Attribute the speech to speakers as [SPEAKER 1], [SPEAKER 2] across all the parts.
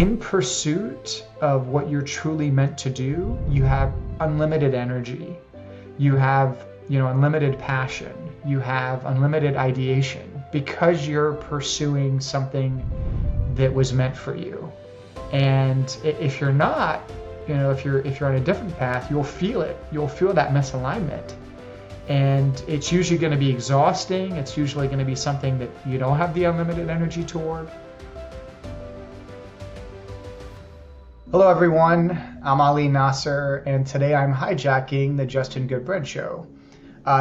[SPEAKER 1] in pursuit of what you're truly meant to do, you have unlimited energy. You have, unlimited passion. You have unlimited ideation because you're pursuing something that was meant for you. And if you're not, if you're on a different path, you'll feel it. You'll feel that misalignment. And it's usually going to be exhausting. It's usually going to be something that you don't have the unlimited energy toward. Hello everyone, I'm Ali Nasser, and today I'm hijacking the Justin Goodbread show.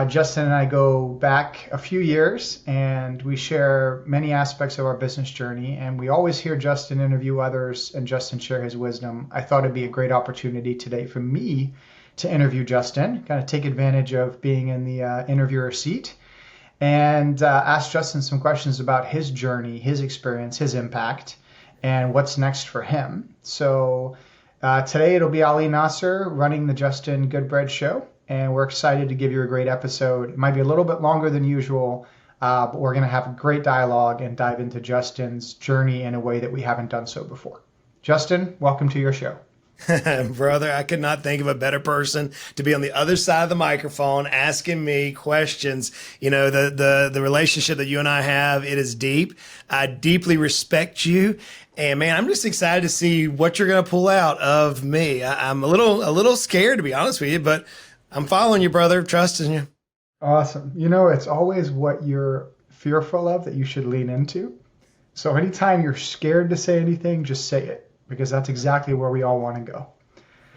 [SPEAKER 1] Justin and I go back a few years and we share many aspects of our business journey, and we always hear Justin interview others and Justin share his wisdom. I thought it'd be a great opportunity today for me to interview Justin, kind of take advantage of being in the interviewer seat, and ask Justin some questions about his journey, his experience, his impact, and what's next for him. So today it'll be Ali Nasser running the Justin Goodbread show, and we're excited to give you a great episode. It might be a little bit longer than usual, but we're going to have a great dialogue and dive into Justin's journey in a way that we haven't done so before. Justin, welcome to your show.
[SPEAKER 2] Brother, I could not think of a better person to be on the other side of the microphone asking me questions. The relationship that you and I have, it is deep. I deeply respect you. And man, I'm just excited to see what you're going to pull out of me. I'm a little scared, to be honest with you, but I'm following you, brother, trusting you.
[SPEAKER 1] Awesome. It's always what you're fearful of that you should lean into. So anytime you're scared to say anything, just say it, because that's exactly where we all want to go.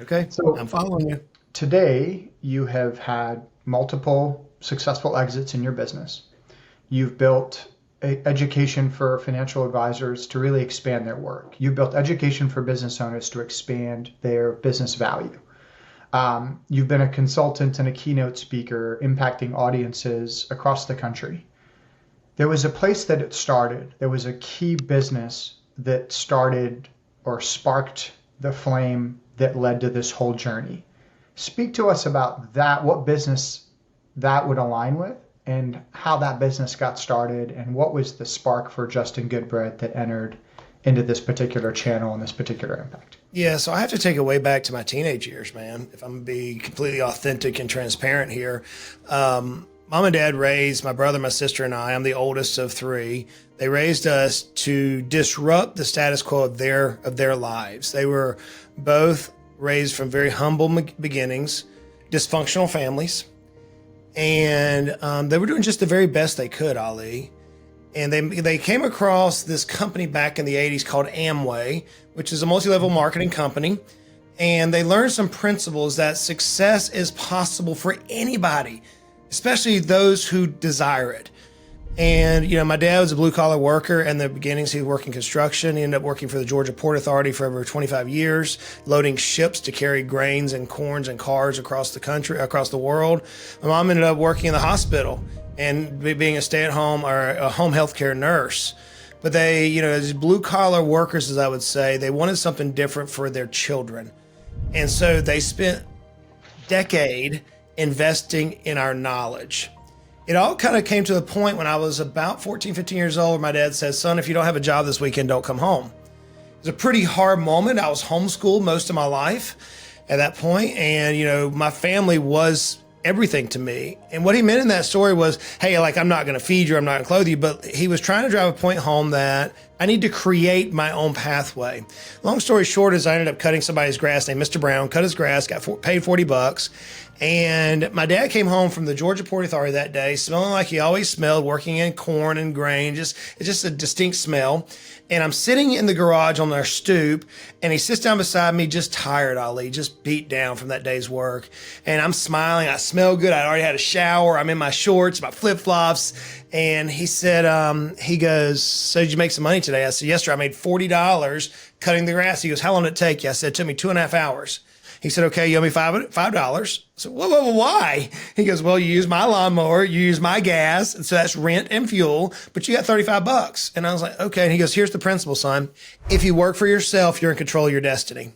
[SPEAKER 2] Okay,
[SPEAKER 1] so
[SPEAKER 2] I'm following you.
[SPEAKER 1] Today, you have had multiple successful exits in your business. You've built education for financial advisors to really expand their work. You've built education for business owners to expand their business value. You've been a consultant and a keynote speaker impacting audiences across the country. There was a place that it started. There was a key business that started or sparked the flame that led to this whole journey. Speak to us about that, what business that would align with, and how that business got started, and what was the spark for Justin Goodbread that entered into this particular channel and this particular impact.
[SPEAKER 2] Yeah, so I have to take it way back to my teenage years, man, if I'm going to be completely authentic and transparent here. Mom and Dad raised my brother, my sister, and I. I'm the oldest of three. They raised us to disrupt the status quo of their lives. They were both raised from very humble beginnings, dysfunctional families, and they were doing just the very best they could, Ali. And they came across this company back in the 80s called Amway, which is a multi-level marketing company. And they learned some principles that success is possible for anybody, especially those who desire it. And, my dad was a blue collar worker. In the beginnings, he was working construction. He ended up working for the Georgia Port Authority for over 25 years, loading ships to carry grains and corns and cars across the country, across the world. My mom ended up working in the hospital and being a stay-at-home or a home healthcare nurse. But they, as blue collar workers, as I would say, they wanted something different for their children. And so they spent a decade investing in our knowledge. It all kind of came to the point when I was about 14, 15 years old, where my dad said, son, if you don't have a job this weekend, don't come home. It was a pretty hard moment. I was homeschooled most of my life at that point. And, my family was everything to me. And what he meant in that story was, hey, I'm not going to feed you, I'm not going to clothe you. But he was trying to drive a point home that I need to create my own pathway. Long story short is I ended up cutting somebody's grass named Mr. Brown, cut his grass, got paid $40. And my dad came home from the Georgia Port Authority that day, smelling like he always smelled, working in corn and grain. It's just a distinct smell. And I'm sitting in the garage on our stoop, and he sits down beside me, just tired, Ali, just beat down from that day's work. And I'm smiling. I smell good. I already had a shower. I'm in my shorts, my flip-flops. And he said, he goes, so did you make some money today? I said, yes, sir. I made $40 cutting the grass. He goes, how long did it take you? I said, it took me 2.5 hours. He said, okay, you owe me $5. I said, whoa, why? He goes, well, you use my lawnmower, you use my gas, and so that's rent and fuel, but you got $35. And I was like, okay. And he goes, here's the principle, son. If you work for yourself, you're in control of your destiny.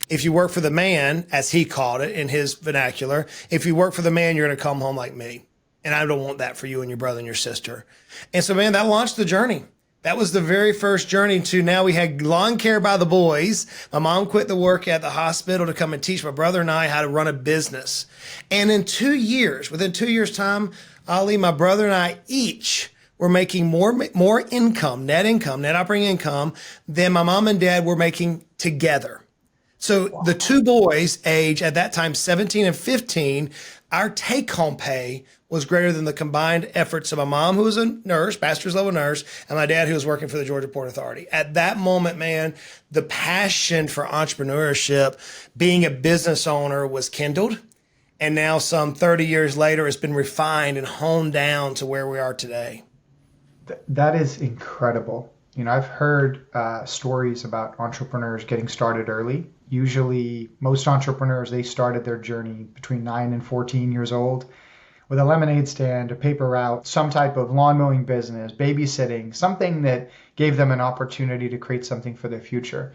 [SPEAKER 2] If you work for the man, as he called it in his vernacular, if you work for the man, you're going to come home like me. And I don't want that for you and your brother and your sister. And so, man, that launched the journey. That was the very first journey to now we had lawn care by the boys. My mom quit the work at the hospital to come and teach my brother and I how to run a business. And in 2 years, within 2 years' time, Ali, my brother and I each were making more income, net operating income, than my mom and dad were making together. So the two boys, age at that time 17 and 15, our take-home pay was greater than the combined efforts of my mom, who was a nurse, bachelor's level nurse, and my dad, who was working for the Georgia Port Authority. At that moment, man, the passion for entrepreneurship, being a business owner, was kindled. And now some 30 years later, it's been refined and honed down to where we are today.
[SPEAKER 1] That is incredible. I've heard stories about entrepreneurs getting started early. Usually, most entrepreneurs, they started their journey between 9 and 14 years old with a lemonade stand, a paper route, some type of lawn mowing business, babysitting, something that gave them an opportunity to create something for their future.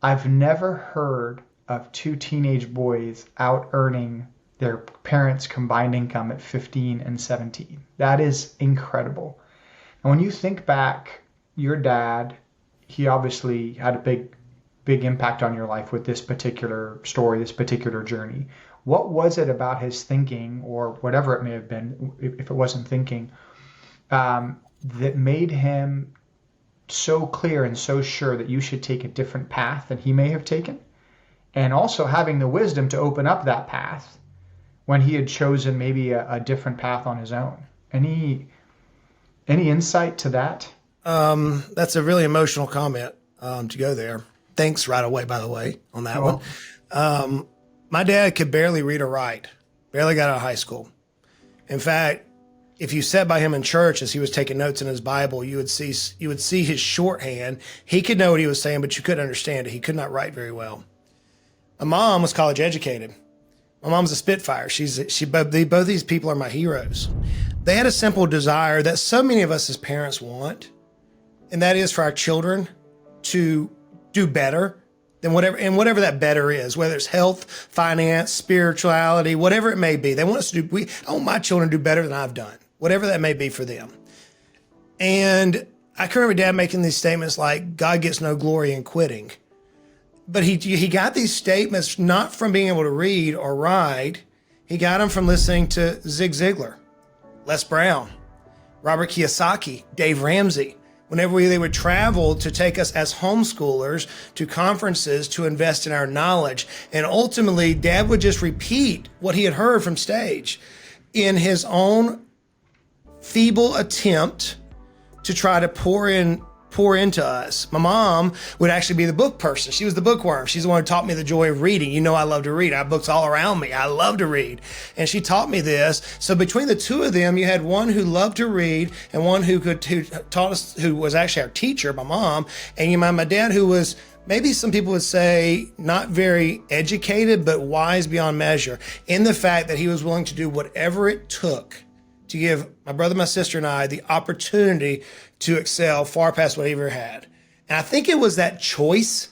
[SPEAKER 1] I've never heard of two teenage boys out earning their parents' combined income at 15 and 17. That is incredible. And when you think back, your dad, he obviously had a big impact on your life with this particular story, this particular journey. What was it about his thinking, or whatever it may have been, if it wasn't thinking, that made him so clear and so sure that you should take a different path than he may have taken? And also having the wisdom to open up that path when he had chosen maybe a different path on his own. Any insight to that?
[SPEAKER 2] That's a really emotional comment to go there. Thanks right away, by the way, on that one. My dad could barely read or write, barely got out of high school. In fact, if you sat by him in church as he was taking notes in his Bible, you would see his shorthand. He could know what he was saying, but you couldn't understand it. He could not write very well. My mom was college educated. My mom's a Spitfire. Both these people are my heroes. They had a simple desire that so many of us as parents want, and that is for our children to do better than whatever that better is, whether it's health, finance, spirituality, whatever it may be. They want us to do, I want my children to do better than I've done, whatever that may be for them. And I can remember Dad making these statements like, God gets no glory in quitting. But he got these statements not from being able to read or write. He got them from listening to Zig Ziglar, Les Brown, Robert Kiyosaki, Dave Ramsey. Whenever they would travel to take us as homeschoolers to conferences to invest in our knowledge. And ultimately, Dad would just repeat what he had heard from stage in his own feeble attempt to try to pour into us. My mom would actually be the book person. She was the bookworm. She's the one who taught me the joy of reading. You know, I love to read. I have books all around me. I love to read. And she taught me this. So between the two of them, you had one who loved to read and one who taught us, who was actually our teacher, my mom. And you mind my dad, who was maybe some people would say not very educated, but wise beyond measure in the fact that he was willing to do whatever it took to give my brother, my sister, and I the opportunity to excel far past what he ever had. And I think it was that choice.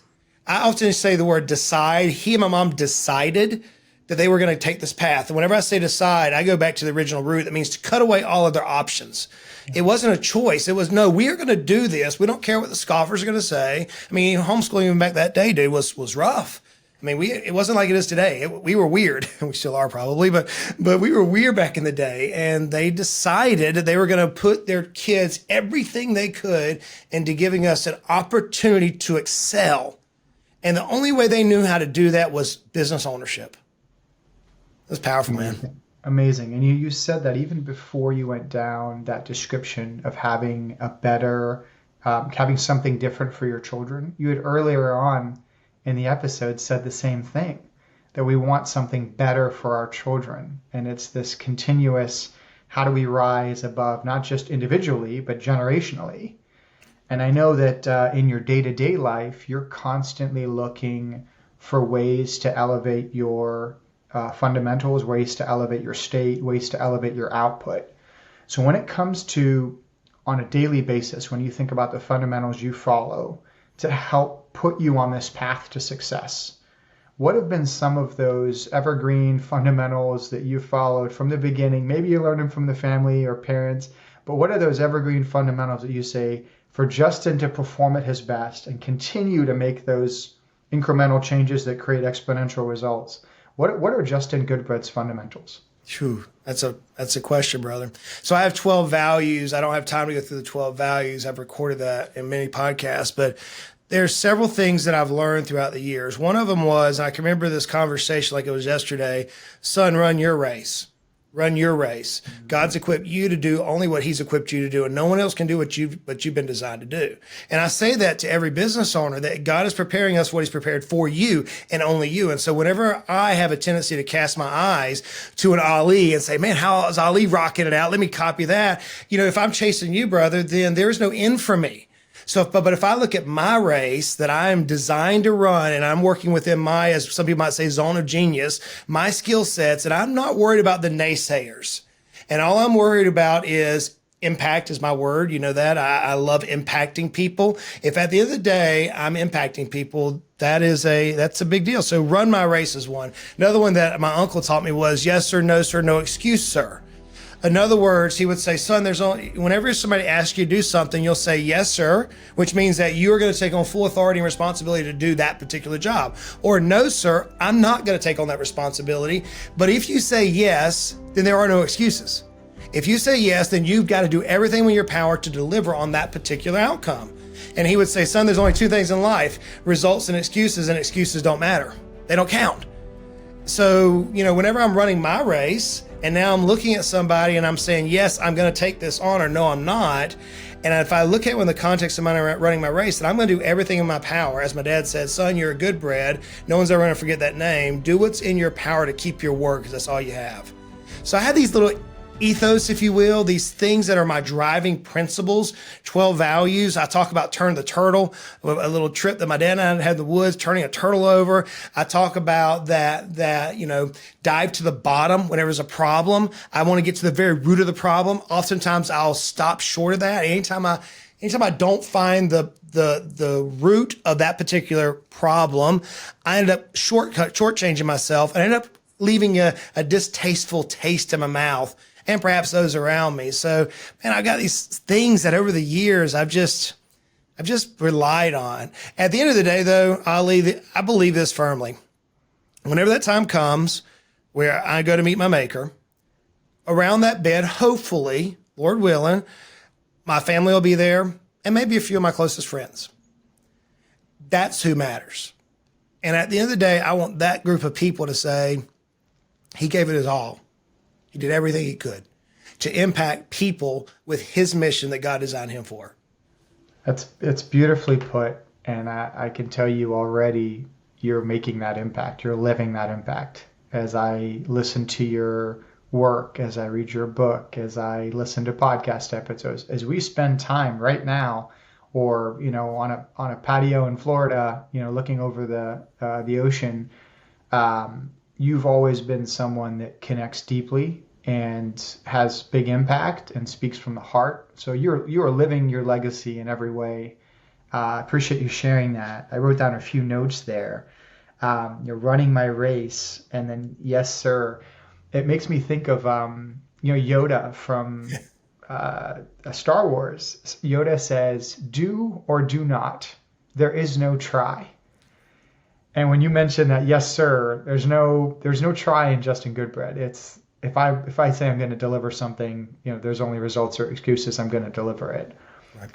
[SPEAKER 2] I often say the word decide. He and my mom decided that they were going to take this path. And whenever I say decide, I go back to the original root. That means to cut away all other options. It wasn't a choice. It was, no, we are going to do this. We don't care what the scoffers are going to say. I mean, homeschooling even back that day, dude, was rough. I mean, it wasn't like it is today. We were weird. We still are probably, but we were weird back in the day. And they decided that they were going to put their kids everything they could into giving us an opportunity to excel. And the only way they knew how to do that was business ownership. It was powerful, man.
[SPEAKER 1] Amazing. And you said that even before you went down that description of having a better, having something different for your children, you had earlier on in the episode said the same thing, that we want something better for our children. And it's this continuous, how do we rise above, not just individually, but generationally? And I know that in your day-to-day life, you're constantly looking for ways to elevate your fundamentals, ways to elevate your state, ways to elevate your output. So when it comes to, on a daily basis, when you think about the fundamentals you follow to help put you on this path to success, what have been some of those evergreen fundamentals that you followed from the beginning? Maybe you learned them from the family or parents, but what are those evergreen fundamentals that you say, for Justin to perform at his best and continue to make those incremental changes that create exponential results, what are Justin Goodbread's fundamentals?
[SPEAKER 2] Phew, that's a question, brother. So I have 12 values. I don't have time to go through the 12 values. I've recorded that in many podcasts, but there's several things that I've learned throughout the years. One of them was, I can remember this conversation like it was yesterday, son, run your race. Run your race. God's equipped you to do only what he's equipped you to do, and no one else can do what you've been designed to do. And I say that to every business owner, that God is preparing us what he's prepared for you and only you. And so whenever I have a tendency to cast my eyes to an Ali and say, man, how is Ali rocking it out? Let me copy that. If I'm chasing you, brother, then there's no end for me. So, but if I look at my race that I am designed to run, and I'm working within my, as some people might say, zone of genius, my skill sets, and I'm not worried about the naysayers. And all I'm worried about is impact is my word. You know that. I love impacting people. If at the end of the day, I'm impacting people, that's a big deal. So run my race is one. Another one that my uncle taught me was yes, sir, no excuse, sir. In other words, he would say, son, whenever somebody asks you to do something, you'll say, yes, sir, which means that you are going to take on full authority and responsibility to do that particular job. Or no, sir, I'm not going to take on that responsibility. But if you say yes, then there are no excuses. If you say yes, then you've got to do everything in your power to deliver on that particular outcome. And he would say, son, there's only two things in life, results and excuses don't matter. They don't count. So, whenever I'm running my race, and now I'm looking at somebody and I'm saying, yes, I'm going to take this on, or no, I'm not. And if I look at it in the context of running my race, then I'm going to do everything in my power. As my dad said, son, you're a Goodbread. No one's ever going to forget that name. Do what's in your power to keep your word, because that's all you have. So I had these little ethos, if you will, these things that are my driving principles, 12 values. I talk about turn the turtle, a little trip that my dad and I had in the woods, turning a turtle over. I talk about that, dive to the bottom whenever there's a problem. I want to get to the very root of the problem. Oftentimes I'll stop short of that. Anytime I don't find the root of that particular problem, I end up shortchanging myself, and I end up leaving a distasteful taste in my mouth, and perhaps those around me. So, man, I've got these things that over the years I've just relied on. At the end of the day, though, I believe this firmly. Whenever that time comes where I go to meet my maker, around that bed, hopefully, Lord willing, my family will be there, and maybe a few of my closest friends. That's who matters. And at the end of the day, I want that group of people to say, he gave it his all. He did everything he could to impact people with his mission that God designed him for.
[SPEAKER 1] It's beautifully put. And I can tell you already, you're making that impact. You're living that impact. As I listen to your work, as I read your book, as I listen to podcast episodes, as we spend time right now, or, on a patio in Florida, looking over the ocean, you've always been someone that connects deeply and has big impact and speaks from the heart. So you are living your legacy in every way. I appreciate you sharing that. I wrote down a few notes there. You're running my race, and then yes, sir. It makes me think of Yoda from Star Wars. Yoda says, "Do or do not. There is no try." And when you mention that, yes, sir, there's no try in Justin Goodbread. It's if I say I'm going to deliver something, there's only results or excuses. I'm going to deliver it.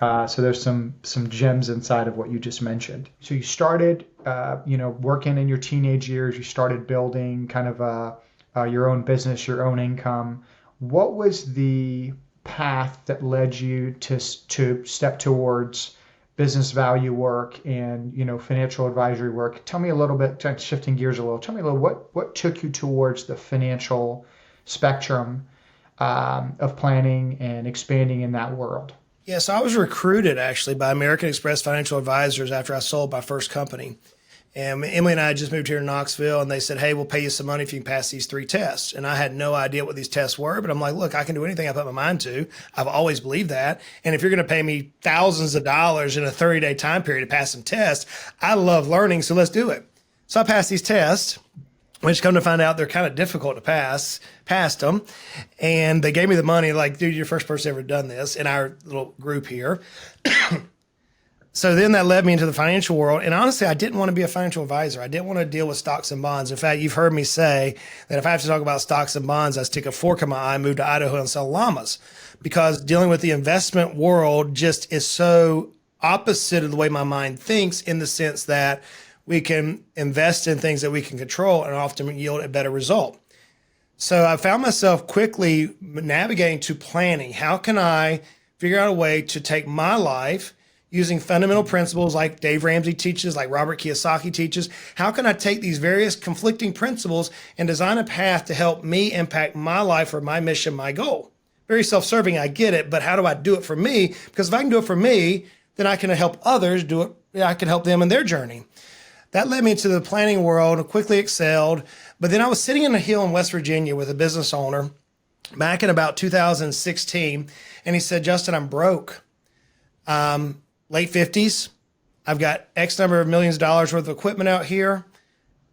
[SPEAKER 1] Right. So there's some gems inside of what you just mentioned. So you started, working in your teenage years. You started building kind of your own business, your own income. What was the path that led you to step towards business value work and financial advisory work? Tell me a little bit, shifting gears a little. Tell me a little what took you towards the financial spectrum of planning and expanding in that world.
[SPEAKER 2] Yeah, so I was recruited actually by American Express Financial Advisors after I sold my first company. And Emily and I just moved here to Knoxville, and they said, hey, we'll pay you some money if you can pass these 3 tests. And I had no idea what these tests were, but I'm like, look, I can do anything I put my mind to. I've always believed that. And if you're going to pay me thousands of dollars in a 30-day time period to pass some tests, I love learning, so let's do it. So I passed these tests. which come to find out they're kind of difficult to past them. And they gave me the money, like, dude, you're the first person ever done this in our little group here. So then that led me into the financial world. And honestly, I didn't want to be a financial advisor. I didn't want to deal with stocks and bonds. In fact, you've heard me say that if I have to talk about stocks and bonds, I stick a fork in my eye, move to Idaho and sell llamas, because dealing with the investment world just is so opposite of the way my mind thinks, in the sense that we can invest in things that we can control and often yield a better result. So I found myself quickly navigating to planning. How can I figure out a way to take my life using fundamental principles like Dave Ramsey teaches, like Robert Kiyosaki teaches? How can I take these various conflicting principles and design a path to help me impact my life or my mission, my goal? Very self-serving, I get it, but how do I do it for me? Because if I can do it for me, then I can help others do it. I can help them in their journey. That led me to the planning world and quickly excelled. But then I was sitting in a hill in West Virginia with a business owner back in about 2016. And he said, Justin, I'm broke. Late 50s. I've got X number of millions of dollars worth of equipment out here,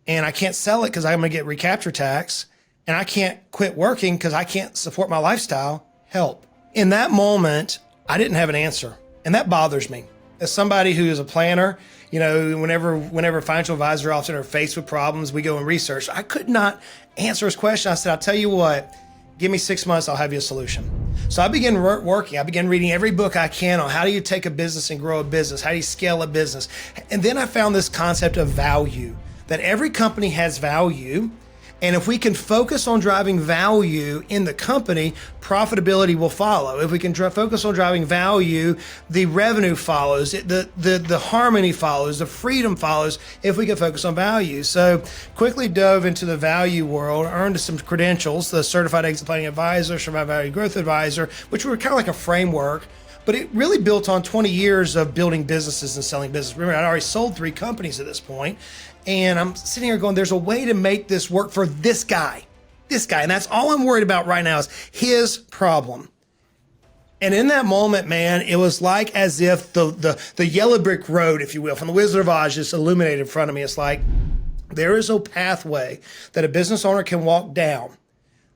[SPEAKER 2] and I can't sell it because I'm going to get recapture tax, and I can't quit working because I can't support my lifestyle. Help. In that moment, I didn't have an answer, and that bothers me. As somebody who is a planner, whenever financial advisors often are faced with problems, we go and research. I could not answer his question. I said, I'll tell you what, give me 6 months, I'll have you a solution. So I began working. I began reading every book I can on how do you take a business and grow a business? How do you scale a business? And then I found this concept of value, that every company has value. And if we can focus on driving value in the company, profitability will follow. If we can focus on driving value, the revenue follows, the harmony follows, the freedom follows, if we can focus on value. So quickly dove into the value world, earned some credentials, the Certified Exit Planning Advisor, Certified Value Growth Advisor, which were kind of like a framework, but it really built on 20 years of building businesses and selling business. Remember, I'd already sold 3 companies at this point. And I'm sitting here going, there's a way to make this work for this guy. And that's all I'm worried about right now is his problem. And in that moment, man, it was like as if the yellow brick road, if you will, from the Wizard of Oz just illuminated in front of me. It's like there is a pathway that a business owner can walk down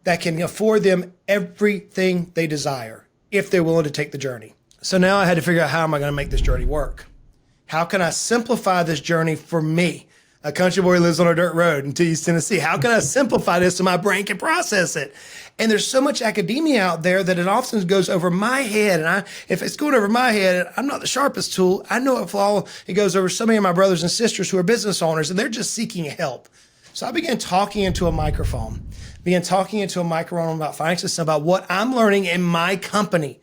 [SPEAKER 2] that can afford them everything they desire if they're willing to take the journey. So now I had to figure out, how am I going to make this journey work? How can I simplify this journey for me? A country boy lives on a dirt road in East Tennessee. How can I simplify this so my brain can process it? And there's so much academia out there that it often goes over my head. And if it's going over my head, I'm not the sharpest tool. I know it goes over so many of my brothers and sisters who are business owners, and they're just seeking help. So I began talking into a microphone, about finances, about what I'm learning in my company.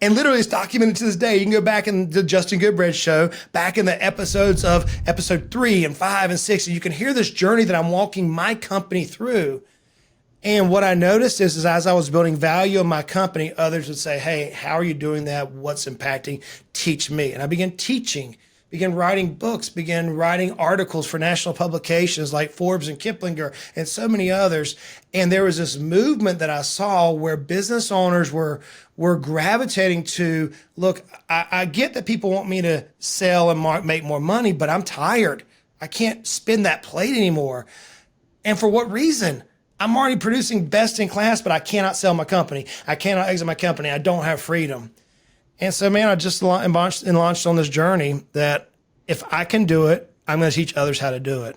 [SPEAKER 2] And literally it's documented to this day. You can go back in the Justin Goodbread show, back in the episodes of episode 3 and 5 and 6, and you can hear this journey that I'm walking my company through. And what I noticed is as I was building value in my company, others would say, hey, how are you doing that? What's impacting? Teach me. And I began teaching, began writing books, began writing articles for national publications like Forbes and Kiplinger and so many others. And there was this movement that I saw where business owners were gravitating to, look, I get that people want me to sell and make more money, but I'm tired. I can't spin that plate anymore. And for what reason? I'm already producing best in class, but I cannot sell my company. I cannot exit my company. I don't have freedom. And so, man, I just launched on this journey that if I can do it, I'm going to teach others how to do it.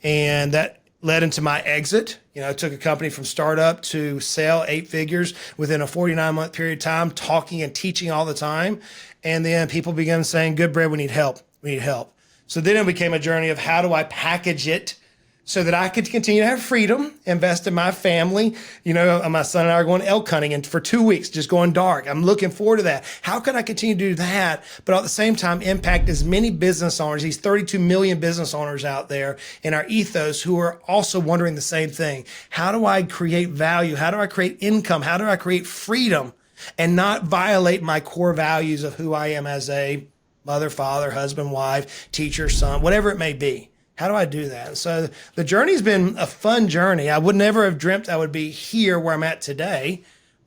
[SPEAKER 2] And that led into my exit. I took a company from startup to sell 8 figures within a 49-month period of time, talking and teaching all the time. And then people began saying, Goodbread, we need help. So then it became a journey of how do I package it so that I could continue to have freedom, invest in my family. My son and I are going elk hunting and for 2 weeks, just going dark. I'm looking forward to that. How can I continue to do that, but at the same time impact as many business owners, these 32 million business owners out there in our ethos who are also wondering the same thing. How do I create value? How do I create income? How do I create freedom and not violate my core values of who I am as a mother, father, husband, wife, teacher, son, whatever it may be? How do I do that? And so the journey's been a fun journey. I would never have dreamt I would be here where I'm at today.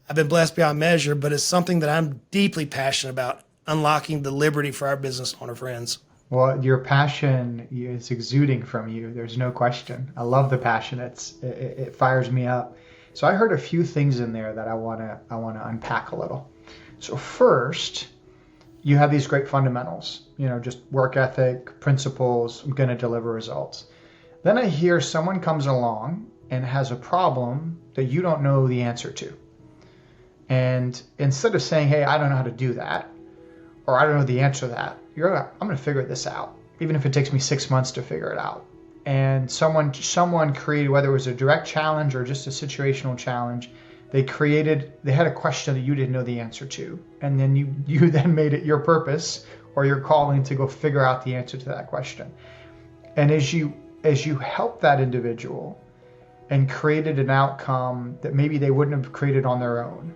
[SPEAKER 2] I've been blessed beyond measure, but it's something that I'm deeply passionate about, unlocking the liberty for our business owner friends.
[SPEAKER 1] Well, your passion is exuding from you. There's no question. I love the passion. It fires me up. So I heard a few things in there that I wanna unpack a little. So first, you have these great fundamentals, just work ethic, principles, I'm going to deliver results. Then I hear someone comes along and has a problem that you don't know the answer to. And instead of saying, hey, I don't know how to do that, or I don't know the answer to that, I'm going to figure this out, even if it takes me 6 months to figure it out. And someone created, whether it was a direct challenge or just a situational challenge, they had a question that you didn't know the answer to. And then you then made it your purpose or your calling to go figure out the answer to that question. And as you help that individual and created an outcome that maybe they wouldn't have created on their own,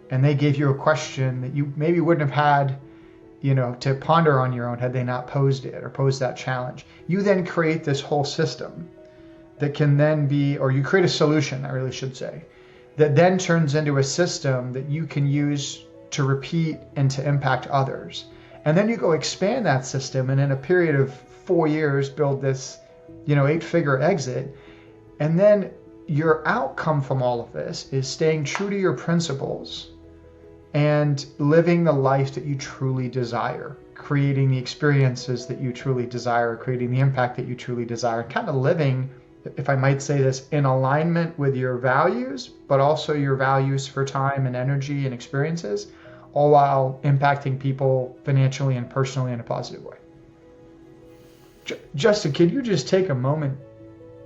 [SPEAKER 1] and they gave you a question that you maybe wouldn't have had, to ponder on your own had they not posed it or posed that challenge, you then create this whole system that can then be, or you create a solution, I really should say, that then turns into a system that you can use to repeat and to impact others. And then you go expand that system, and in a period of 4 years, build this, 8-figure exit. And then your outcome from all of this is staying true to your principles and living the life that you truly desire, creating the experiences that you truly desire, creating the impact that you truly desire, kind of living, if I might say this, in alignment with your values, but also your values for time and energy and experiences, all while impacting people financially and personally in a positive way. Justin, can you just take a moment?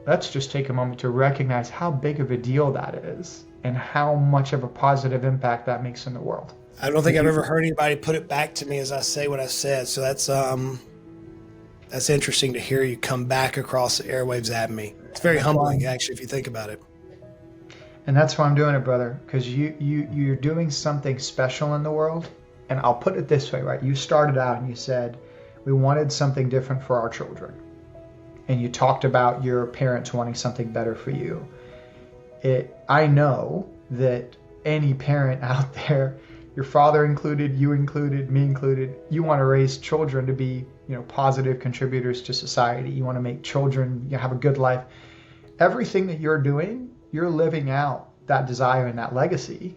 [SPEAKER 1] Let's just take a moment to recognize how big of a deal that is and how much of a positive impact that makes in the world.
[SPEAKER 2] I don't think I've ever heard anybody put it back to me as I say what I said. So that's interesting to hear you come back across the airwaves at me. It's very humbling, actually, if you think about it.
[SPEAKER 1] And that's why I'm doing it, brother, because you're doing something special in the world. And I'll put it this way, right? You started out and you said, we wanted something different for our children. And you talked about your parents wanting something better for you. I know that any parent out there, your father included, you included, me included, you want to raise children to be, positive contributors to society. You want to make children have a good life. Everything that you're doing, you're living out that desire and that legacy.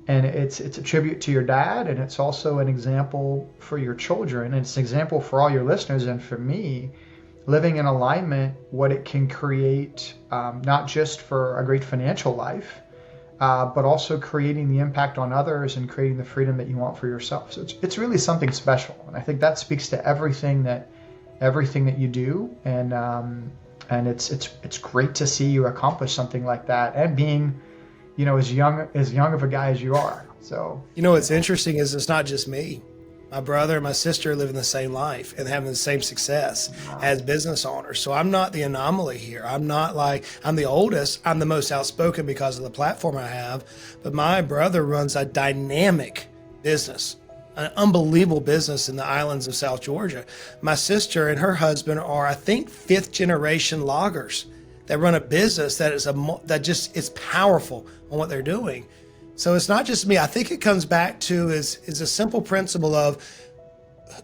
[SPEAKER 1] And it's a tribute to your dad, and it's also an example for your children. And it's an example for all your listeners and for me, living in alignment, what it can create, not just for a great financial life, but also creating the impact on others and creating the freedom that you want for yourself. So it's really something special. And I think that speaks to everything that you do. And it's great to see you accomplish something like that, and being, as young of a guy as you are. So
[SPEAKER 2] what's interesting is it's not just me. My brother and my sister live in the same life and having the same success as business owners. So I'm not the anomaly here. I'm the oldest. I'm the most outspoken because of the platform I have. But my brother runs a dynamic business, an unbelievable business in the islands of South Georgia. My sister and her husband are, I think, 5th generation loggers that run a business that is powerful on what they're doing. So it's not just me. I think it comes back to is a simple principle of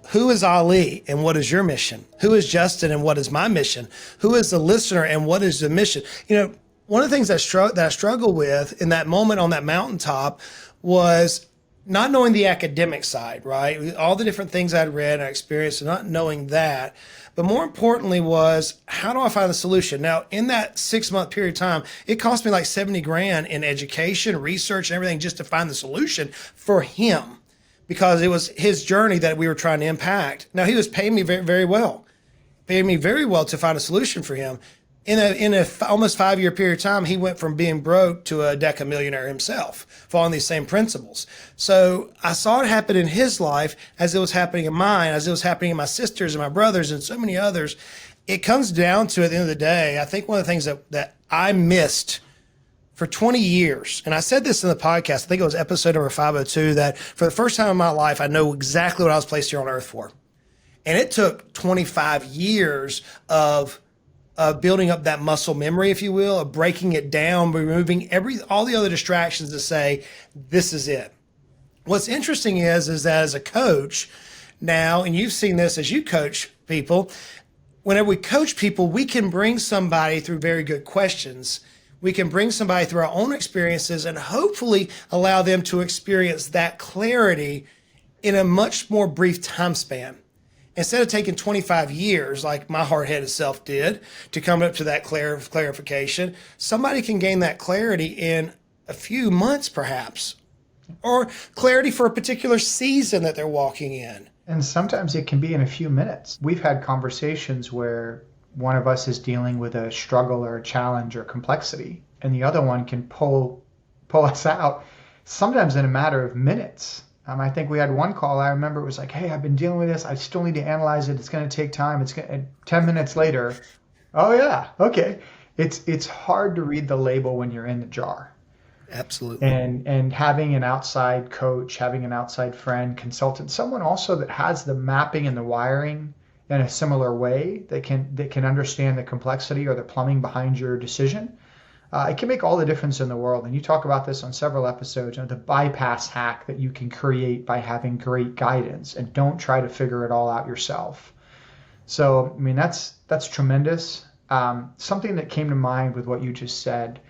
[SPEAKER 2] who is Ali and what is your mission? Who is Justin and what is my mission? Who is the listener and what is the mission? One of the things that I struggle with in that moment on that mountaintop was not knowing the academic side, right? All the different things I'd read and I experienced, and not knowing that. But more importantly was, how do I find the solution? Now, in that 6-month period of time, it cost me like 70 grand in education, research, and everything just to find the solution for him, because it was his journey that we were trying to impact. Now, he was paying me very, very well, to find a solution for him. In a almost 5-year period of time, he went from being broke to a Decamillionaire himself, following these same principles. So I saw it happen in his life as it was happening in mine, as it was happening in my sisters and my brothers and so many others. It comes down to, at the end of the day, I think one of the things that I missed for 20 years, and I said this in the podcast, I think it was episode number 502, that for the first time in my life, I know exactly what I was placed here on earth for. And it took 25 years of building up that muscle memory, if you will, of breaking it down, removing all the other distractions to say, this is it. What's interesting is that as a coach, now, and you've seen this as you coach people, whenever we coach people, we can bring somebody through very good questions. We can bring somebody through our own experiences and hopefully allow them to experience that clarity in a much more brief time span. Instead of taking 25 years, like my hard-headed self did, to come up to that clarification, somebody can gain that clarity in a few months, perhaps, or clarity for a particular season that they're walking in.
[SPEAKER 1] And sometimes it can be in a few minutes. We've had conversations where one of us is dealing with a struggle or a challenge or complexity, and the other one can pull us out, sometimes in a matter of minutes. I think we had one call, I remember it was like, hey, I've been dealing with this. I still need to analyze it. It's going to take time. It's going to, 10 minutes later, oh yeah, okay. It's hard to read the label when you're in the jar.
[SPEAKER 2] Absolutely.
[SPEAKER 1] And having an outside coach, having an outside friend, consultant, someone also that has the mapping and the wiring in a similar way that can understand the complexity or the plumbing behind your decision, it can make all the difference in the world. And you talk about this on several episodes, the bypass hack that you can create by having great guidance, and don't try to figure it all out yourself. So, I mean, that's tremendous. Something that came to mind with what you just said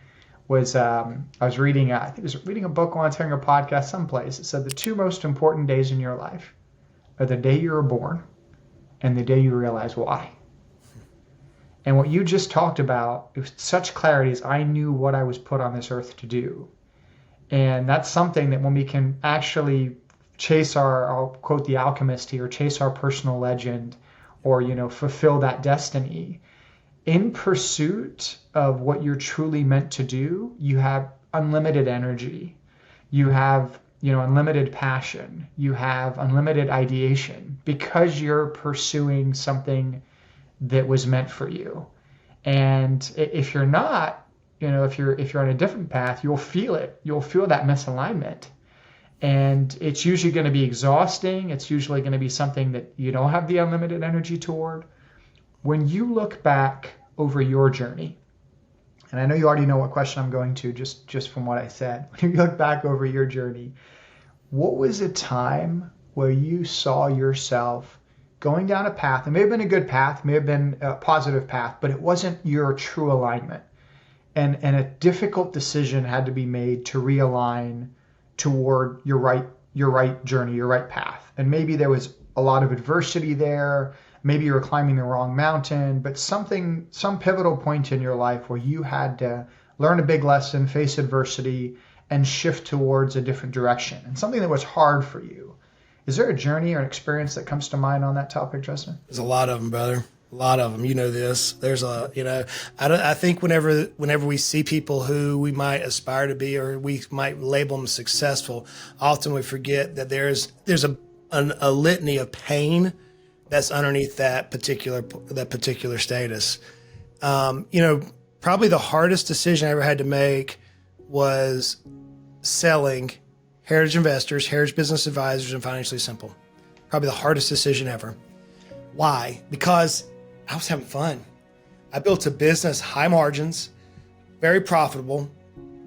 [SPEAKER 1] was I was reading, I think I was reading a book once, hearing a podcast someplace. It said the two most important days in your life are the day you were born and the day you realize why. And what you just talked about, it was such clarity, is I knew what I was put on this earth to do. And that's something that when we can actually chase I'll quote the alchemist here, chase our personal legend, or, fulfill that destiny, in pursuit of what you're truly meant to do, you have unlimited energy. You have, unlimited passion. You have unlimited ideation because you're pursuing something that was meant for you. And if you're not, if you're on a different path, you'll feel it. You'll feel that misalignment. And it's usually going to be exhausting. It's usually going to be something that you don't have the unlimited energy toward. When you look back over your journey, and I know you already know what question I'm going to just from what I said. When you look back over your journey, what was a time where you saw yourself going down a path? It may have been a good path, may have been a positive path, but it wasn't your true alignment. And a difficult decision had to be made to realign toward your right journey, your right path. And maybe there was a lot of adversity there. Maybe you were climbing the wrong mountain, but some pivotal point in your life where you had to learn a big lesson, face adversity, and shift towards a different direction, and something that was hard for you. Is there a journey or an experience that comes to mind on that topic, Justin?
[SPEAKER 2] There's a lot of them, brother. A lot of them. You know this. There's I think whenever we see people who we might aspire to be, or we might label them successful, often we forget that there's a litany of pain that's underneath that particular status. Probably the hardest decision I ever had to make was selling Heritage Investors, Heritage Business Advisors, and Financially Simple. Probably the hardest decision ever. Why? Because I was having fun. I built a business, high margins, very profitable,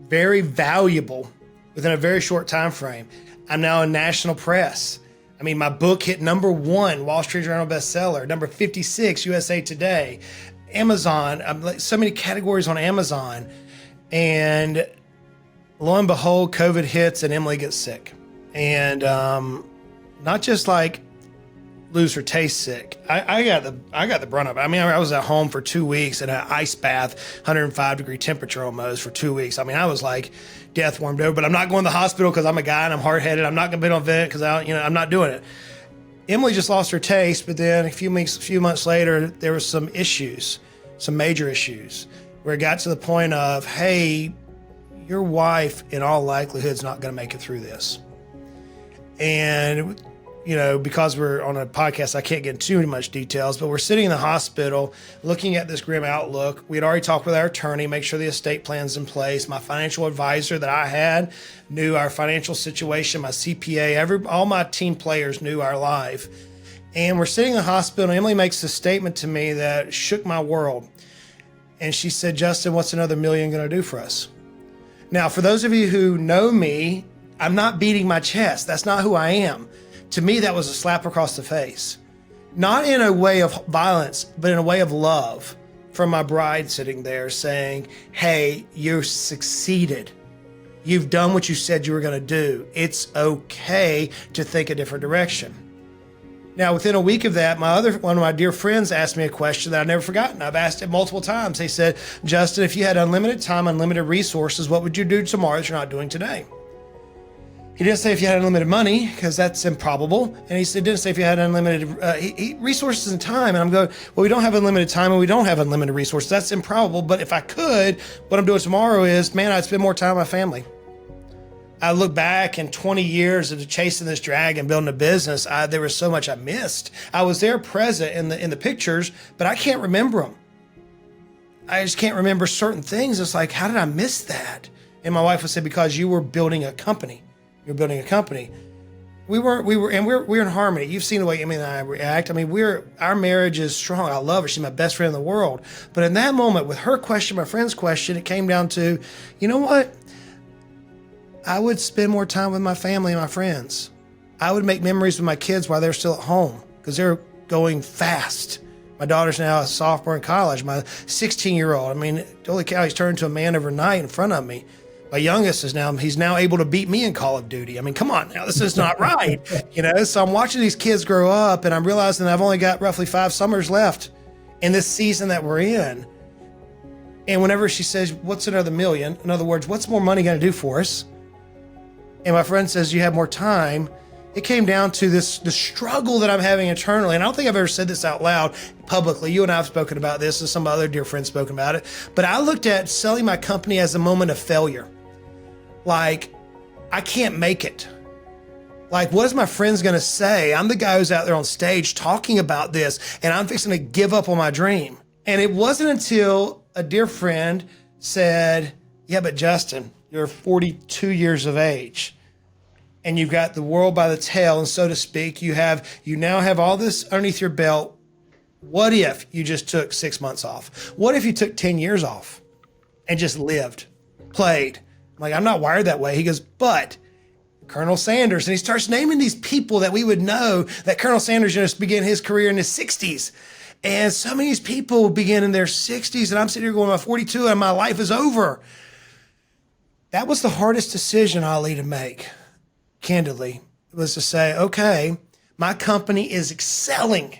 [SPEAKER 2] very valuable within a very short time frame. I'm now in national press. I mean, my book hit #1 Wall Street Journal bestseller, #56 USA Today, Amazon, so many categories on Amazon. And lo and behold, COVID hits and Emily gets sick. And not just like lose her taste sick. I got the brunt of it. I mean, I was at home for 2 weeks in an ice bath, 105 degree temperature almost for 2 weeks. I mean, I was like death warmed over, but I'm not going to the hospital because I'm a guy and I'm hard headed. I'm not going to be on vent because I'm not doing it. Emily just lost her taste, but then a few months later, there was some issues, some major issues, where it got to the point of, hey, your wife in all likelihood is not going to make it through this. And because we're on a podcast, I can't get into too much details, but we're sitting in the hospital looking at this grim outlook. We had already talked with our attorney, make sure the estate plan's in place. My financial advisor that I had knew our financial situation, my CPA, all my team players knew our life. And we're sitting in the hospital, and Emily makes a statement to me that shook my world. And she said, Justin, what's another $1 million going to do for us? Now, for those of you who know me, I'm not beating my chest. That's not who I am. to me, that was a slap across the face. Not in a way of violence, but in a way of love from my bride sitting there saying, hey, you succeeded. You've done what you said you were going to do. It's okay to think a different direction. Now, within a week of that, one of my dear friends asked me a question that I've never forgotten. I've asked it multiple times. They said, Justin, if you had unlimited time, unlimited resources, what would you do tomorrow that you're not doing today? He didn't say if you had unlimited money, because that's improbable. And he didn't say if you had unlimited resources and time. And I'm going, well, we don't have unlimited time and we don't have unlimited resources. That's improbable. But if I could, what I'm doing tomorrow is, man, I'd spend more time with my family. I look back in 20 years of chasing this dragon, building a business. There was so much I missed. I was there present in the pictures, but I can't remember them. I just can't remember certain things. It's like, how did I miss that? And my wife would say, because you were building a company. You're building a company. We're in harmony. You've seen the way Emily and I react. I mean, our marriage is strong. I love her. She's my best friend in the world. But in that moment, with her question, my friend's question, it came down to, you know what? I would spend more time with my family and my friends. I would make memories with my kids while they're still at home because they're going fast. My daughter's now a sophomore in college. My 16-year-old, I mean, holy cow, he's turned into a man overnight in front of me. My youngest he's now able to beat me in Call of Duty. I mean, come on now, this is not right. So I'm watching these kids grow up and I'm realizing that I've only got roughly 5 summers left in this season that we're in. And whenever she says, what's another million? In other words, what's more money going to do for us? And my friend says, you have more time. It came down to the struggle that I'm having internally. And I don't think I've ever said this out loud publicly. You and I have spoken about this, and some other dear friends spoken about it. But I looked at selling my company as a moment of failure. Like, I can't make it. Like, what is my friends going to say? I'm the guy who's out there on stage talking about this, and I'm fixing to give up on my dream. And it wasn't until a dear friend said, yeah, but Justin, you're 42 years of age and you've got the world by the tail, and so to speak, you now have all this underneath your belt. What if you just took 6 months off? What if you took 10 years off and just lived, played? I'm like, I'm not wired that way. He goes, but Colonel Sanders, and he starts naming these people that we would know that Colonel Sanders just began his career in his 60s. And some of these people begin in their 60s, and I'm sitting here going, I'm 42 and my life is over. That was the hardest decision, Ali, to make, candidly. It was to say, okay, my company is excelling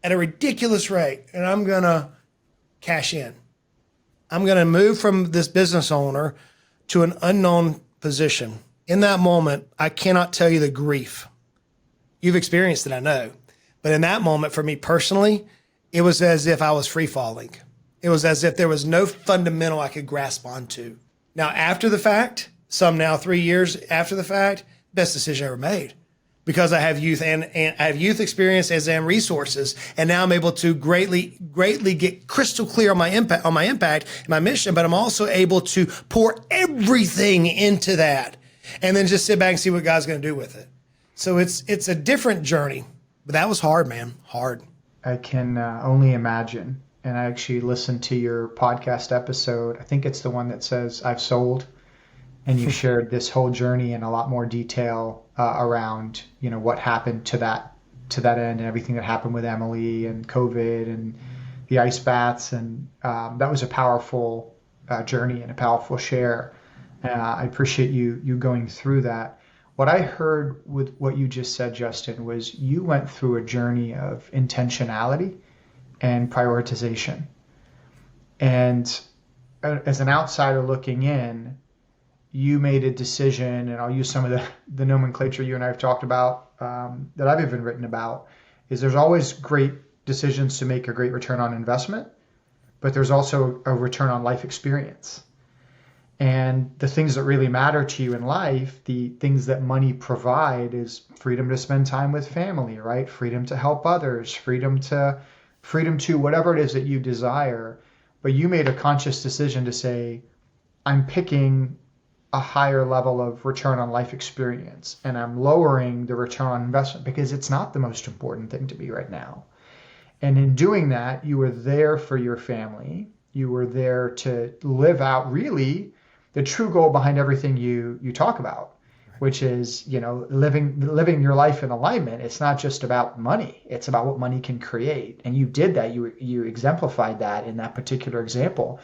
[SPEAKER 2] at a ridiculous rate, and I'm going to cash in. I'm going to move from this business owner to an unknown position. In that moment, I cannot tell you the grief. You've experienced it, I know. But in that moment, for me personally, it was as if I was free falling. It was as if there was no fundamental I could grasp onto. Now, after the fact, now 3 years after the fact, best decision I ever made, because I have youth and I have youth experience and resources. And now I'm able to greatly get crystal clear on my impact and my mission, but I'm also able to pour everything into that and then just sit back and see what God's going to do with it. So it's a different journey, but that was hard, man. Hard.
[SPEAKER 1] I can only imagine. And I actually listened to your podcast episode. I think it's the one that says I've sold, and you shared this whole journey in a lot more detail around, what happened to that end and everything that happened with Emily and COVID and the ice baths. And that was a powerful journey and a powerful share. I appreciate you going through that. What I heard with what you just said, Justin, was you went through a journey of intentionality and prioritization. And as an outsider looking in, you made a decision, and I'll use some of the nomenclature you and I have talked about that I've even written about, is there's always great decisions to make a great return on investment, but there's also a return on life experience. And the things that really matter to you in life, the things that money provide, is freedom to spend time with family, right? Freedom to help others, freedom to whatever it is that you desire. But you made a conscious decision to say, I'm picking a higher level of return on life experience, and I'm lowering the return on investment because it's not the most important thing to me right now. And in doing that, you were there for your family. You were there to live out really the true goal behind everything you talk about. which is, living your life in alignment. It's not just about money. It's about what money can create. And you did that. You exemplified that in that particular example.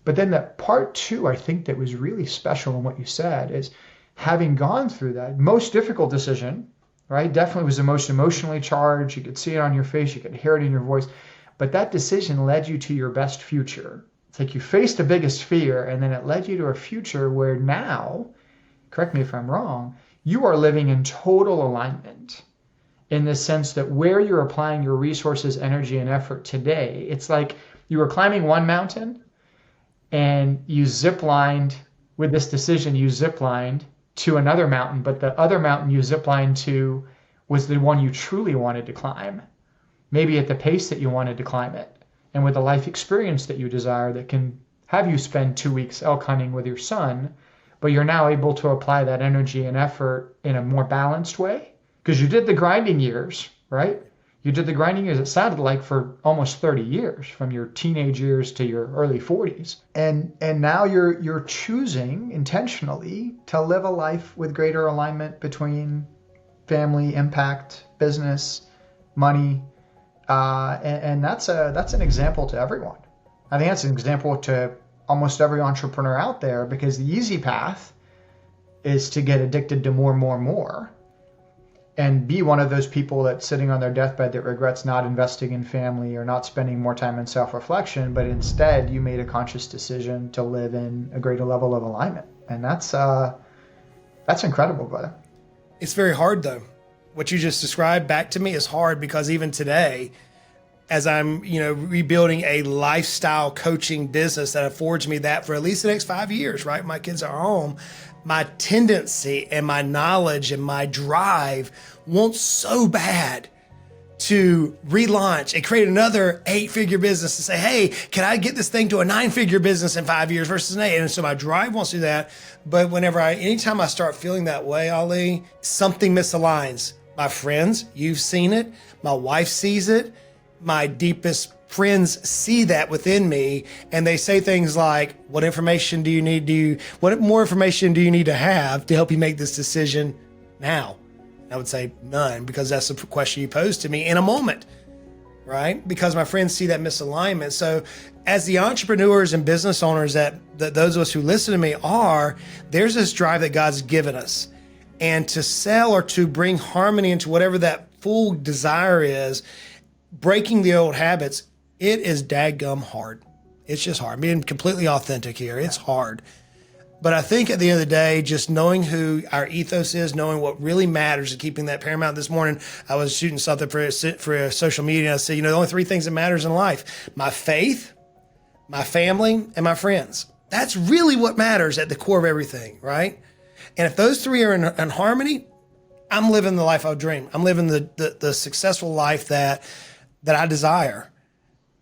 [SPEAKER 1] But then the part two, I think that was really special in what you said is having gone through that most difficult decision, right? Definitely was the most emotionally charged. You could see it on your face. You could hear it in your voice. But that decision led you to your best future. It's like you faced the biggest fear, and then it led you to a future where now, correct me if I'm wrong, you are living in total alignment in the sense that where you're applying your resources, energy, and effort today, it's like you were climbing one mountain and you ziplined with this decision, you ziplined to another mountain, but the other mountain you ziplined to was the one you truly wanted to climb, maybe at the pace that you wanted to climb it, and with the life experience that you desire that can have you spend 2 weeks elk hunting with your son, but you're now able to apply that energy and effort in a more balanced way because you did the grinding years, right? You did the grinding years, it sounded like, for almost 30 years, from your teenage years to your early 40s. And now you're choosing intentionally to live a life with greater alignment between family, impact, business, money. And that's an example to everyone. I think that's an example to almost every entrepreneur out there, because the easy path is to get addicted to more. And be one of those people that's sitting on their deathbed that regrets not investing in family or not spending more time in self-reflection, but instead you made a conscious decision to live in a greater level of alignment. And that's incredible, brother.
[SPEAKER 2] It's very hard though. What you just described back to me is hard because even today, as I'm, rebuilding a lifestyle coaching business that affords me that for at least the next 5 years, right? My kids are home. My tendency and my knowledge and my drive wants so bad to relaunch and create another 8-figure business to say, hey, can I get this thing to a 9-figure business in 5 years versus an 8? And so my drive wants to do that. But anytime I start feeling that way, Ali, something misaligns. My friends, you've seen it. My wife sees it. My deepest friends see that within me, and they say things like, what more information do you need to have to help you make this decision now? I would say none, because that's the question you posed to me in a moment, right? Because my friends see that misalignment. So as the entrepreneurs and business owners that those of us who listen to me are, there's this drive that God's given us. And to sell or to bring harmony into whatever that full desire is, breaking the old habits, it is dadgum hard. It's just hard. Being completely authentic here, it's hard. But I think at the end of the day, just knowing who our ethos is, knowing what really matters, and keeping that paramount. This morning, I was shooting something for a social media, and I said, the only 3 things that matters in life: my faith, my family, and my friends. That's really what matters at the core of everything, right? And if those 3 are in harmony, I'm living the life I dream. I'm living the successful life that I desire.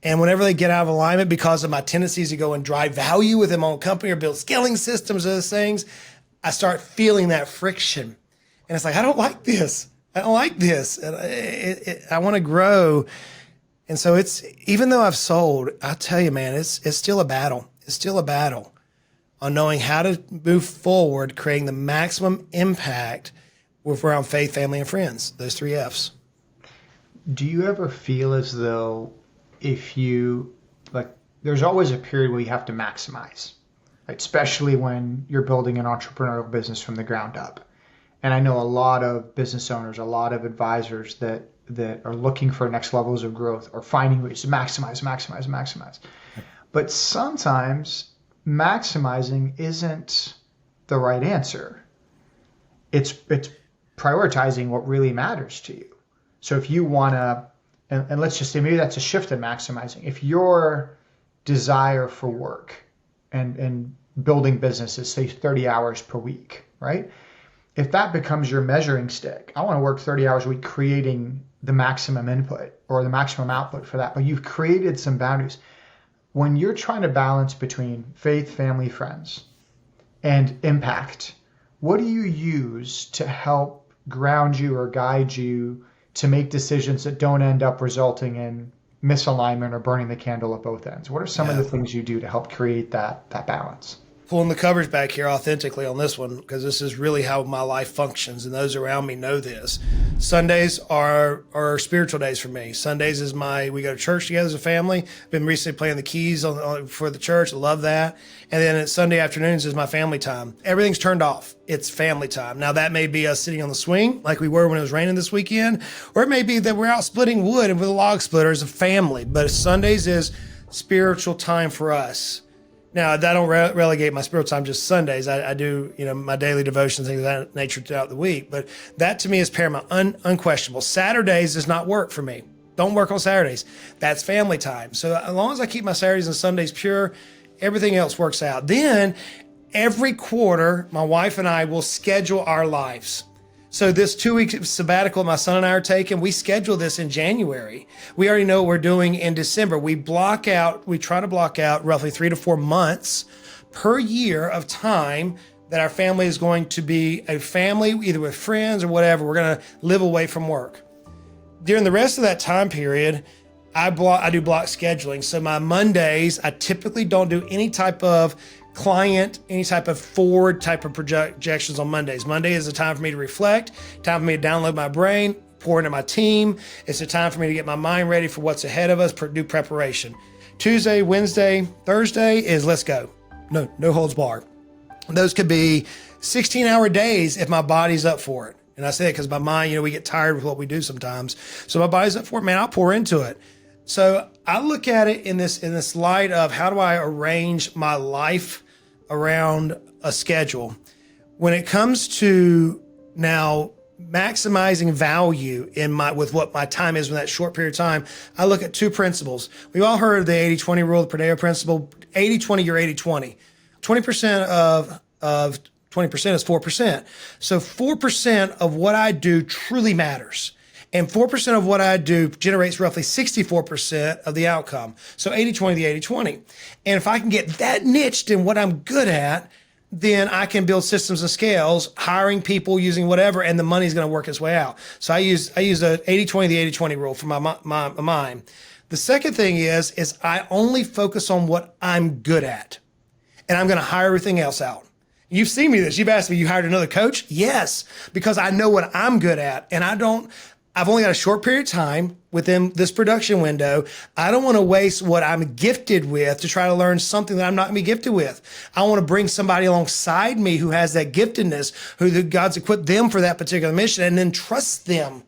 [SPEAKER 2] And whenever they get out of alignment because of my tendencies to go and drive value within my own company or build scaling systems or those things, I start feeling that friction. And it's like, I don't like this. I don't like this. And I want to grow. And so even though I've sold, I'll tell you, man, it's still a battle. It's still a battle on knowing how to move forward, creating the maximum impact around faith, family, and friends. Those 3 F's.
[SPEAKER 1] Do you ever feel as though there's always a period where you have to maximize, right? Especially when you're building an entrepreneurial business from the ground up. And I know a lot of business owners, a lot of advisors that are looking for next levels of growth or finding ways to maximize. But sometimes maximizing isn't the right answer. It's prioritizing what really matters to you. So if you want to, and let's just say maybe that's a shift in maximizing. If your desire for work and building businesses, say 30 hours per week, right? If that becomes your measuring stick, I want to work 30 hours a week creating the maximum input or the maximum output for that, but you've created some boundaries. When you're trying to balance between faith, family, friends, and impact, what do you use to help ground you or guide you to make decisions that don't end up resulting in misalignment or burning the candle at both ends? What are some of the things you do to help create that balance?
[SPEAKER 2] pulling the covers back here authentically on this one, because this is really how my life functions, and those around me know this. Sundays are spiritual days for me. Sundays is we go to church together as a family. Been recently playing the keys for the church. I love that. And then Sunday afternoons is my family time. Everything's turned off. It's family time. Now that may be us sitting on the swing like we were when it was raining this weekend, or it may be that we're out splitting wood and with a log splitter as a family. But Sundays is spiritual time for us. Now, I don't relegate my spiritual time just Sundays. I do, my daily devotions, things of that nature throughout the week. But that to me is paramount, unquestionable. Saturdays does not work for me. Don't work on Saturdays. That's family time. So as long as I keep my Saturdays and Sundays pure, everything else works out. Then every quarter, my wife and I will schedule our lives. So this 2-week sabbatical my son and I are taking, we schedule this in January. We already know what we're doing in December. We try to block out roughly 3 to 4 months per year of time that our family is going to be a family, either with friends or whatever. We're going to live away from work. During the rest of that time period, I do block scheduling. So my Mondays, I typically don't do any type of client, any type of forward type of projections on Mondays. Monday is a time for me to reflect, time for me to download my brain, pour into my team. It's a time for me to get my mind ready for what's ahead of us, do preparation. Tuesday, Wednesday, Thursday is let's go. No holds barred. Those could be 16-hour days if my body's up for it. And I say it because my mind, we get tired with what we do sometimes. So my body's up for it, man, I'll pour into it. So I look at it in this light of how do I arrange my life around a schedule. When it comes to now maximizing value with what my time is in that short period of time, I look at 2 principles. We've all heard of the 80-20 rule, the Pareto Principle. 80-20, you're 80-20. 20% of 20% is 4%. So 4% of what I do truly matters. And 4% of what I do generates roughly 64% of the outcome. So 80-20, the 80-20. And if I can get that niched in what I'm good at, then I can build systems and scales, hiring people, using whatever, and the money's going to work its way out. So I use the 80-20, the 80-20 rule for my mind. The second thing is I only focus on what I'm good at, and I'm going to hire everything else out. You've seen me this. You've asked me, you hired another coach? Yes, because I know what I'm good at, and I've only got a short period of time within this production window. I don't want to waste what I'm gifted with to try to learn something that I'm not going to be gifted with. I want to bring somebody alongside me who has that giftedness, who God's equipped them for that particular mission, and then trust them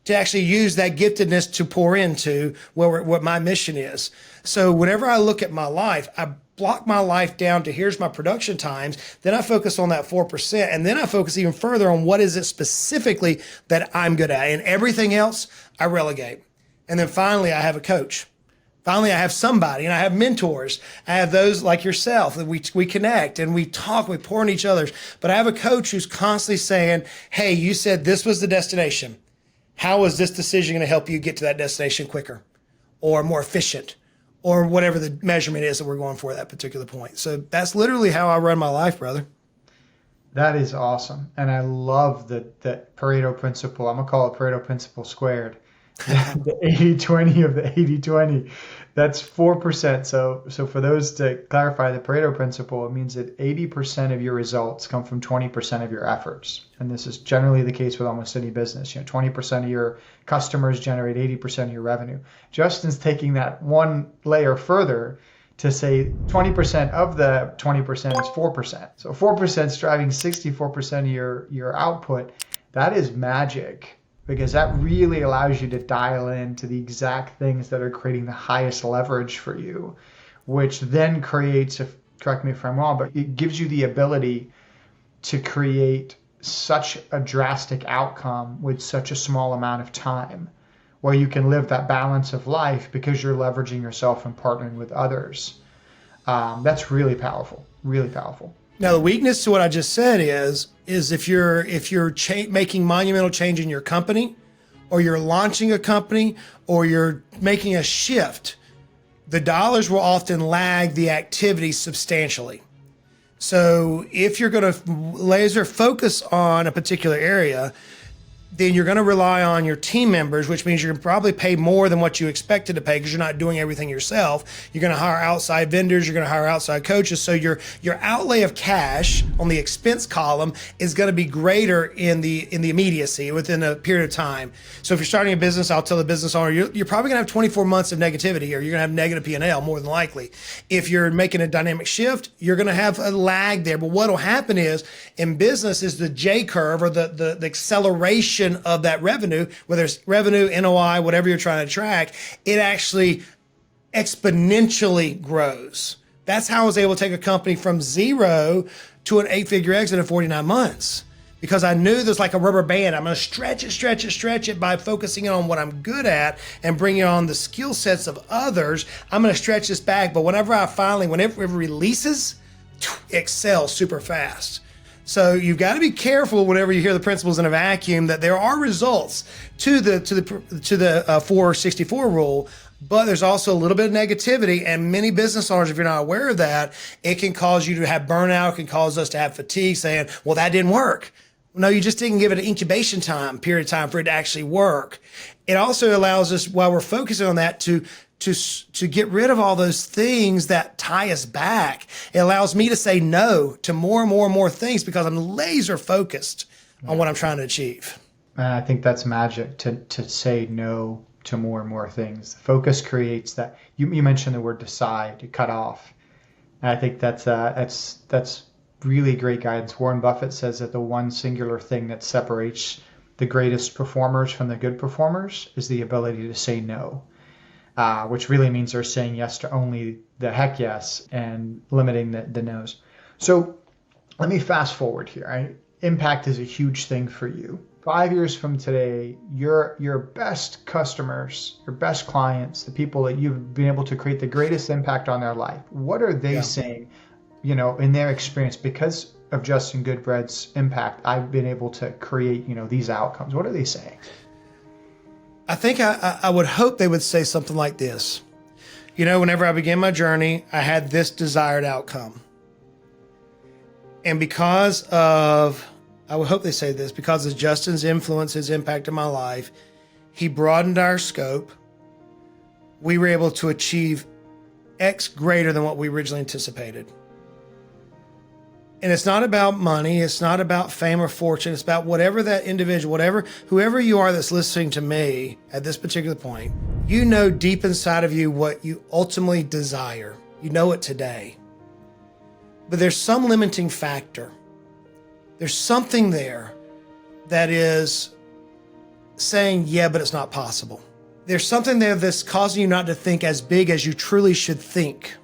[SPEAKER 2] to actually use that giftedness to pour into what my mission is. So whenever I look at my life, I block my life down to here's my production times. Then I focus on that 4%. And then I focus even further on what is it specifically that I'm good at. And everything else I relegate. And then finally, I have a coach. Finally, I have somebody, and I have mentors. I have those like yourself that we connect and we talk, we pour in each other's. But I have a coach who's constantly saying, hey, you said this was the destination. How is this decision going to help you get to that destination quicker or more efficient? Or whatever the measurement is that we're going for at that particular point. So that's literally how I run my life, brother.
[SPEAKER 1] That is awesome. And I love that Pareto Principle. I'm going to call it Pareto Principle squared. The 80-20 of the 80-20. That's 4%. So for those to clarify the Pareto Principle, it means that 80% of your results come from 20% of your efforts. And this is generally the case with almost any business. 20% of your customers generate 80% of your revenue. Justin's taking that one layer further to say 20% of the 20% is 4%. So 4% is driving 64% of your output. That is magic, because that really allows you to dial into the exact things that are creating the highest leverage for you, which then creates, correct me if I'm wrong, but it gives you the ability to create such a drastic outcome with such a small amount of time, where you can live that balance of life because you're leveraging yourself and partnering with others. That's really powerful, really powerful.
[SPEAKER 2] Now, the weakness to what I just said is if you're making monumental change in your company, or you're launching a company, or you're making a shift, the dollars will often lag the activity substantially. So if you're going to laser focus on a particular area, then you're going to rely on your team members, which means you're going to probably pay more than what you expected to pay because you're not doing everything yourself. You're going to hire outside vendors. You're going to hire outside coaches. So your outlay of cash on the expense column is going to be greater in the immediacy within a period of time. So if you're starting a business, I'll tell the business owner, you're probably going to have 24 months of negativity, or you're going to have negative P&L more than likely. If you're making a dynamic shift, you're going to have a lag there. But what will happen is in business is the J curve, or the acceleration of that revenue, whether it's revenue, NOI, whatever you're trying to track, it actually exponentially grows. That's how I was able to take a company from zero to an 8-figure exit in 49 months. Because I knew there's like a rubber band. I'm going to stretch it by focusing on what I'm good at and bringing on the skill sets of others. I'm going to stretch this back. But whenever it releases, it excels super fast. So you've got to be careful whenever you hear the principles in a vacuum that there are results to the 464 rule, but there's also a little bit of negativity. And many business owners, if you're not aware of that, it can cause you to have burnout, it can cause us to have fatigue, saying, well, that didn't work. No, you just didn't give it an incubation period of time for it to actually work. It also allows us, while we're focusing on that, to get rid of all those things that tie us back. It allows me to say no to more and more things because I'm laser focused on what I'm trying to achieve.
[SPEAKER 1] And I think that's magic, to say no to more and more things. Focus creates that. You mentioned the word decide, to cut off. And I think that's really great guidance. Warren Buffett says that the one singular thing that separates the greatest performers from the good performers is the ability to say no. Which really means they're saying yes to only the heck yes and limiting the no's. So let me fast forward here. Impact is a huge thing for you. 5 years from today, your best customers, your best clients, the people that you've been able to create the greatest impact on their life, what are they saying, in their experience? Because of Justin Goodbread's impact, I've been able to create, these outcomes. What are they saying?
[SPEAKER 2] I think I would hope they would say something like this. Whenever I began my journey, I had this desired outcome. And I would hope they say this, because of Justin's influence, his impact in my life, he broadened our scope. We were able to achieve X greater than what we originally anticipated. And it's not about money. It's not about fame or fortune. It's about whatever that individual, whoever you are that's listening to me at this particular point, deep inside of you what you ultimately desire. You know it today. But there's some limiting factor. There's something there that is saying, yeah, but it's not possible. There's something there that's causing you not to think as big as you truly should think.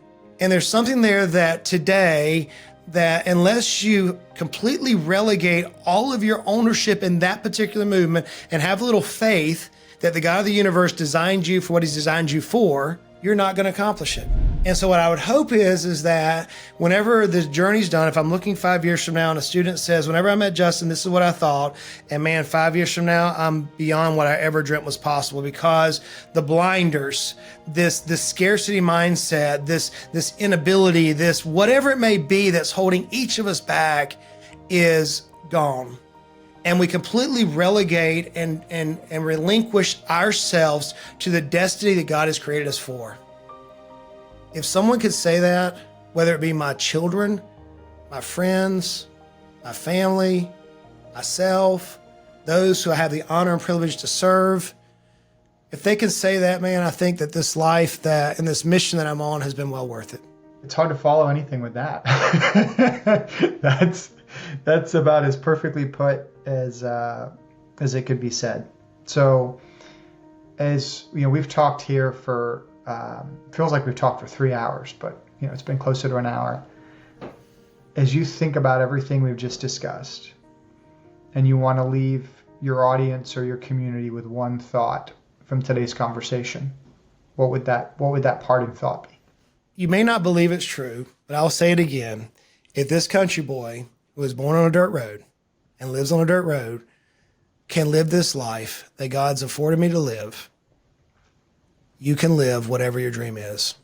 [SPEAKER 2] And there's something there that today, that unless you completely relegate all of your ownership in that particular movement and have a little faith that the God of the universe designed you for what he's designed you for, you're not going to accomplish it. And so what I would hope is that whenever the journey's done, if I'm looking 5 years from now and a student says, whenever I met Justin, this is what I thought, and man, 5 years from now, I'm beyond what I ever dreamt was possible, because the blinders, this scarcity mindset, this inability, this whatever it may be that's holding each of us back is gone. And we completely relegate and relinquish ourselves to the destiny that God has created us for. If someone could say that, whether it be my children, my friends, my family, myself, those who I have the honor and privilege to serve, if they can say that, man, I think that this life and this mission that I'm on has been well worth it.
[SPEAKER 1] It's hard to follow anything with that. That's about as perfectly put as it could be said. So, as we've talked here for feels like we've talked for 3 hours, but it's been closer to an hour. As you think about everything we've just discussed, and you want to leave your audience or your community with one thought from today's conversation, what would that parting thought be?
[SPEAKER 2] You may not believe it's true, but I'll say it again. If this country boy who was born on a dirt road and lives on a dirt road can live this life that God's afforded me to live, you can live whatever your dream is,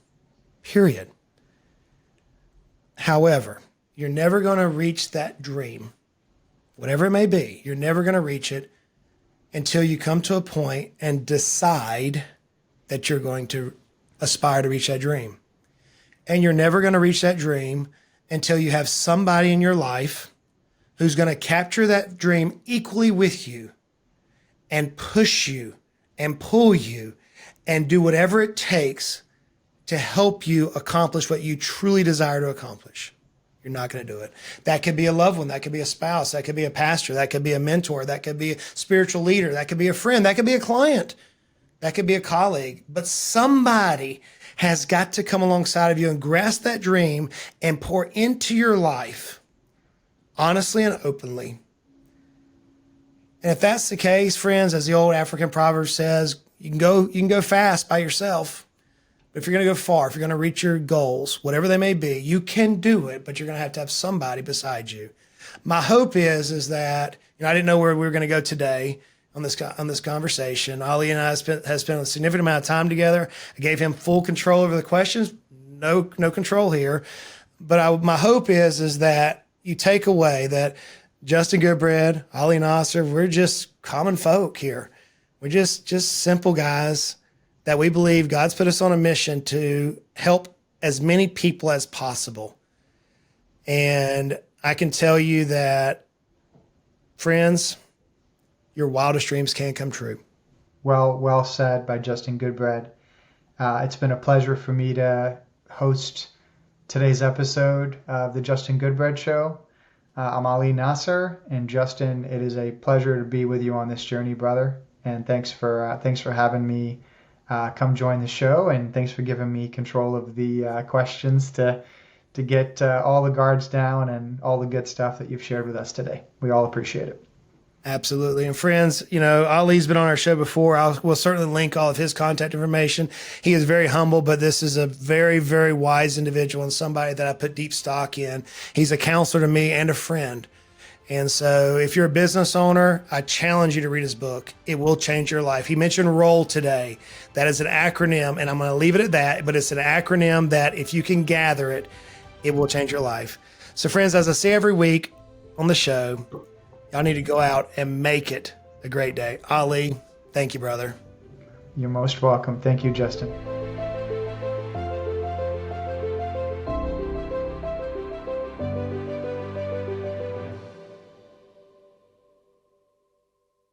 [SPEAKER 2] period. However, you're never going to reach that dream, whatever it may be. You're never going to reach it until you come to a point and decide that you're going to aspire to reach that dream. And you're never going to reach that dream until you have somebody in your life who's going to capture that dream equally with you and push you and pull you and do whatever it takes to help you accomplish what you truly desire to accomplish. You're not going to do it. That could be a loved one. That could be a spouse. That could be a pastor. That could be a mentor. That could be a spiritual leader. That could be a friend. That could be a client. That could be a colleague. But somebody has got to come alongside of you and grasp that dream and pour into your life honestly and openly. And if that's the case, friends, as the old African proverb says, you can go fast by yourself. But if you're going to go far, if you're going to reach your goals, whatever they may be, you can do it, but you're going to have somebody beside you. My hope is that, I didn't know where we were going to go today on this conversation. Ali and I have spent a significant amount of time together. I gave him full control over the questions. No control here. But my hope is that you take away that Justin Goodbread, Ali Nasser, we're just common folk here. We're just simple guys that we believe God's put us on a mission to help as many people as possible. And I can tell you that, friends, your wildest dreams can come true.
[SPEAKER 1] Well said by Justin Goodbread. It's been a pleasure for me to host today's episode of the Justin Goodbread Show. I'm Ali Nasser, and Justin, it is a pleasure to be with you on this journey, brother. And thanks for having me come join the show, and thanks for giving me control of the questions to get all the guards down and all the good stuff that you've shared with us today. We all appreciate it.
[SPEAKER 2] Absolutely. And friends, Ali's been on our show before. We'll certainly link all of his contact information. He is very humble, but this is a very, very wise individual and somebody that I put deep stock in. He's a counselor to me and a friend. And so if you're a business owner, I challenge you to read his book. It will change your life. He mentioned ROLL today. That is an acronym, and I'm going to leave it at that, but it's an acronym that if you can gather it, it will change your life. So friends, as I say every week on the show, y'all need to go out and make it a great day. Ali, thank you, brother.
[SPEAKER 1] You're most welcome. Thank you, Justin.